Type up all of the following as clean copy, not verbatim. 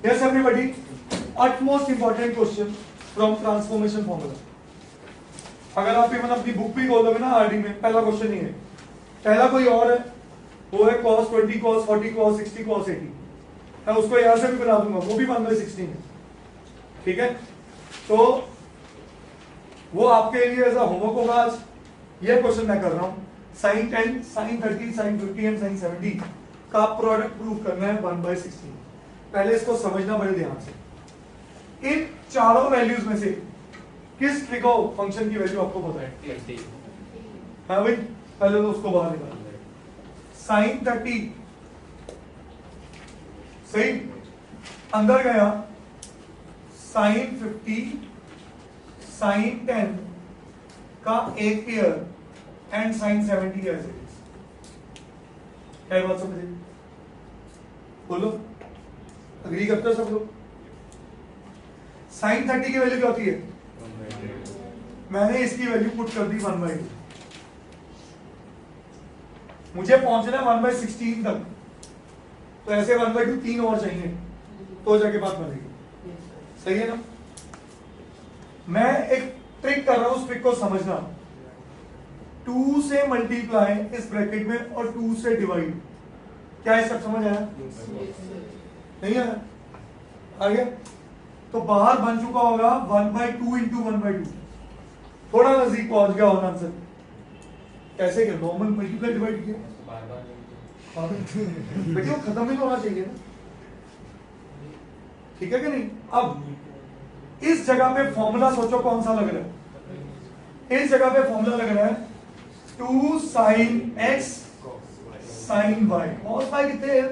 Yes, everybody. Utmost important question from transformation formula. अगर आप even अपनी बुक भी खोल दोगे ना आरडी में, पहला क्वेश्चन ही है, पहला कोई और है, वो है cos 20 cos 40 cos 60 cos 80. मैं उसको यहाँ से भी बना दूंगा, वो भी 1/16 है. ठीक है, तो वो आपके लिए ऐसा होमवर्क होगा आज. ये क्वेश्चन मैं कर रहा हूँ, sin 10 sin 30 sin 50 and sin 70 का प्रोडक्ट प्रूव करना है 1/16. पहले इसको समझना बड़े ध्यान से. इन चारों वैल्यूज में से किस ट्रिको फंक्शन की वैल्यू आपको पता है? हाँ भाई, पहले तो उसको बाहर निकाल. sin 30 सही, अंदर गया sin 50 sin 10 का एक pair and sin 70 as it is. क्या बात समझे? बोलो, अग्री करते हो सब लोग? sin 30 की वैल्यू क्या होती है? मैंने इसकी वैल्यू पुट कर दी 1/2. मुझे पहुंचना है 1/16 तक, तो ऐसे 1/2 तीन और चाहिए तो जाके बात बनेगी. सही है ना? मैं एक ट्रिक कर रहा हूं, उस ट्रिक को समझना. 2 से मल्टीप्लाई इस ब्रैकेट में और 2 से डिवाइड. क्या ये सब समझ आया? नहीं आया? आ गया? तो बाहर बन चुका होगा 1/2 इंटू 1/2. थोड़ा नजदीक पहुंच गया होना आंसर. कैसे क्या? नॉर्मल मल्टीप्लाई डिवाइड किया. बेटे वो खत्म ही तो होना चाहिए ना. ठीक है कि नहीं? अब इस जगह पे फॉर्मूला सोचो कौन सा लग रहा है. इस जगह पे फॉर्मूला लग रहा है 2 sin x sin y. cos y कितने हैं?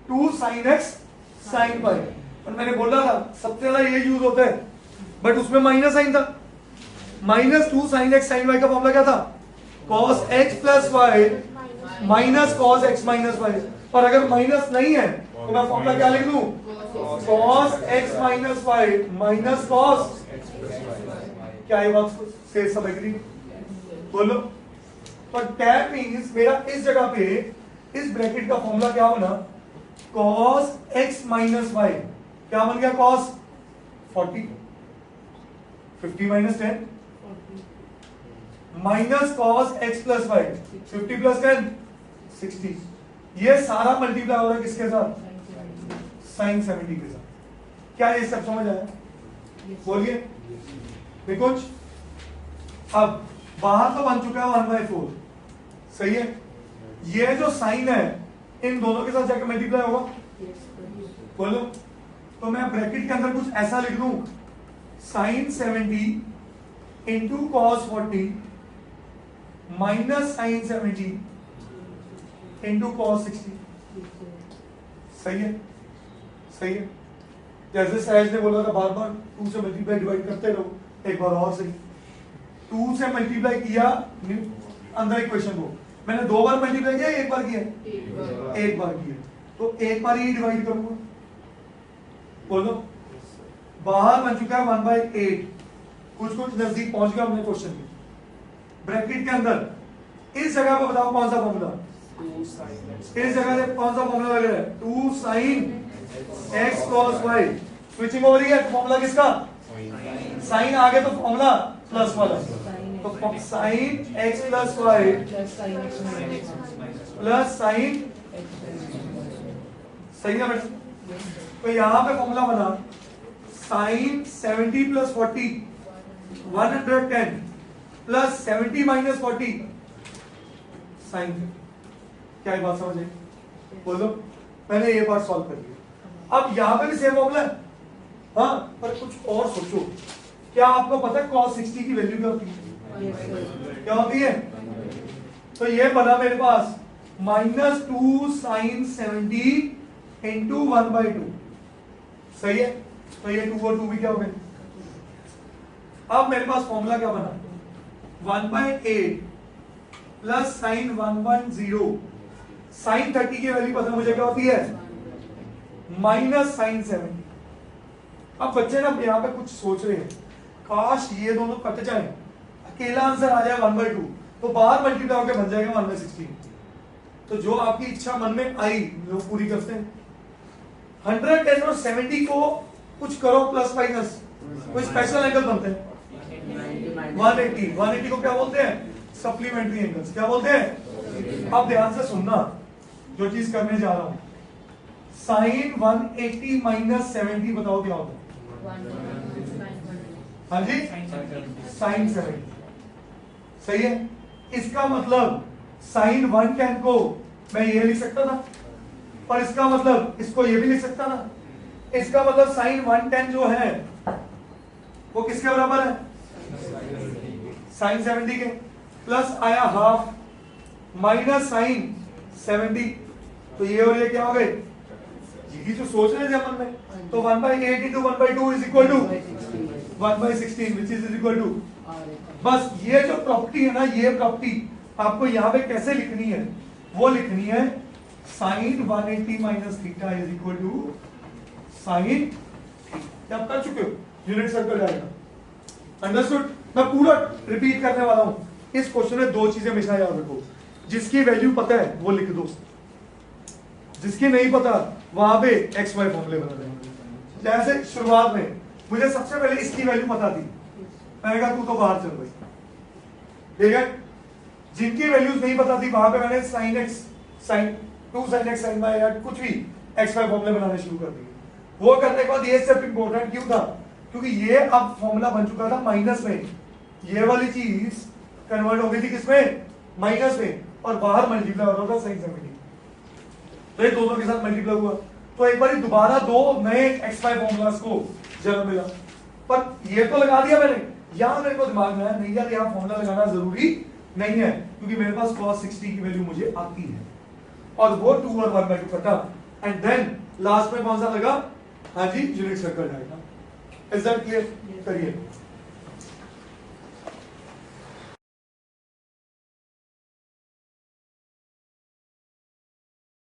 2 sin x sin y. और मैंने बोला था सबसे ज्यादा ये यूज होता है, बट उसमें माइनस साइन था. -2 sin x sin y का फॉर्मूला क्या था? cos x plus y minus cos x minus y. और अगर माइनस नहीं है तो मैं फॉर्मूला क्या लिख दूं? cos x minus y minus cos. क्या ये बात से सब एग्री? बोलो. पर दैट मींस मेरा इस जगह पे इस ब्रैकेट का फॉर्मूला क्या बना? cos x minus y. क्या बन गया? cos 40. 50 minus 10 minus cos x plus y. 50 plus 10 60. ये सारा मल्टीप्लाई हो रहा है किसके साथ? sin 70 के साथ. क्या ये सब समझ आया? बोलिए भी कुछ. अब बाहर तो बन चुका है 1/4. सही है. ये जो साइन है इन दोनों के साथ जाकर मल्टीप्लाई होगा. बोलो. तो मैं ब्रैकेट के अंदर कुछ ऐसा लिख दूं, sin 70 into cos 40 minus sin 70 into cos 60. सही है? सही है. जैसे सहज ने बोला था बार बार 2 से मल्टीप्लाई डिवाइड करते रहो. एक बार और सही. 2 से मल्टीप्लाई किया अंदर इक्वेशन को, मैंने 2 बार मल्टीप्लाई किया, एक बार किया? एक बार किया. तो एक बार ही डिवाइड करूंगा. बोलो. बाहर बन चुका है 1/8. कुछ कुछ नजदीक पहुंच गया हमने क्वेश्चन के. ब्रैकेट के अंदर इस जगह पे बताओ कौन सा फॉर्मूला? इस जगह से कौन सा फॉर्मूला लग रहा है? 2 sin x cos y. Switching हो रही है. फॉर्मूला किसका? साइन आगे तो फॉर्मूला प्लस वाला. तो sin x plus y plus sin. सही है बेटा? तो यहां पे फॉर्मूला बना sin 70 plus 40 110 plus 70 minus 40 sin. क्या ये बात समझ आई? बोलो. मैंने ये पार्ट सॉल्व कर लिया. अब यहां पे भी सेम फॉर्मूला है. हाँ, पर कुछ और सोचो. क्या आपको पता है cos 60 की वैल्यू क्या होती है? क्या होती है? तो ये बना मेरे पास -2 sin 70 इंटू 1/2. सही है? तो ये 2 और 2 भी क्या हो गए? अब मेरे पास फॉर्मूला क्या बना? 1/8 प्लस sin 110. sin 30 की वैल्यू पता मुझे क्या होती है? Minus sin 70. अब बच्चे ना यहाँ पे कुछ सोच रहे हैं, काश ये दोनों कट जाए, अकेला आंसर आ जाए 1/2, तो बाहर मल्टीप्लाई होकर बन जाएगा 1/16. तो जो आपकी इच्छा मन में आई लोग पूरी करते हैं। 110 और 70 को कुछ करो प्लस माइनस, कोई स्पेशल एंगल बनते हैं। 180 को क्या बोलते हैं? Supplementary angles. क्या बोलते हैं? अब ध्यान से सुनना जो चीज करने जा रहा हूं। साइन 180 माइनस 70 बताओ क्या होता है? हाँ जी, साइन 70। सही है। इसका मतलब साइन 110 को मैं ये लिख सकता था, और इसका मतलब इसको ये भी लिख सकता ना। इसका मतलब साइन 110 जो है वो किसके बराबर है? साइन 70 के। प्लस आया हाफ माइनस साइन 70, तो ये और ये क्या हो गए? यही जो सोच रहे थे अपन में। तो 1/8 into 1/2 is equal to 1/16 which is equal to, बस ये जो प्रॉपर्टी है ना, ये प्रॉपर्टी आपको यहाँ पे कैसे लिखनी है? वो लिखनी है sine 180 minus theta is equal to sine, क्या आप कर चुके हो? यूनिट सर्कल जाएगा। अंडरस्टूड? मैं पूरा रिपीट करने वाला हूं। इस क्वेश्चन में दो चीजें हमेशा याद रखो, जिसकी वैल्यू पता है वो लिख दो, जिसकी नहीं पता वहां पे एक्स वाई फॉर्मूले बना देंगे। जैसे शुरुआत में मुझे सबसे पहले इसकी वैल्यू पता थी, मैंने कहा तू तो बाहर चल भाई, ठीक है। जिनकी वैल्यूज नहीं पता थी वहां पे मैंने sine x sine 2 sine x sine y या कुछ भी एक्स वाई फॉर्मूले बनाने शुरू कर दिए। वो करने के बाद ये स्टेप इंपॉर्टेंट क्यों था? क्योंकि ये अब फॉर्मूला बन चुका था माइनस में, ये वाली चीज कन्वर्ट हो गई थी किसमें? माइनस में, और बाहर मल्टीप्लाई हो रहा था साइन 70। तो ये दोनों के साथ मल्टीप्लाई हुआ, तो एक बार दोबारा दो नए एक्स वाई फॉर्मूलास को जन्म मिला। पर ये तो लगा दिया मैंने, यहां मेरे को दिमाग में आया नहीं यार यहाँ फॉर्मूला लगाना जरूरी नहीं है, क्योंकि मेरे पास cos 60 की वैल्यू मुझे आती है, और वो 2 और 1/2 कटा, एंड देन लास्ट में कौन सा लगा? हाँ जी, यूनिट सर्कल आएगा। Is that clear? करिए।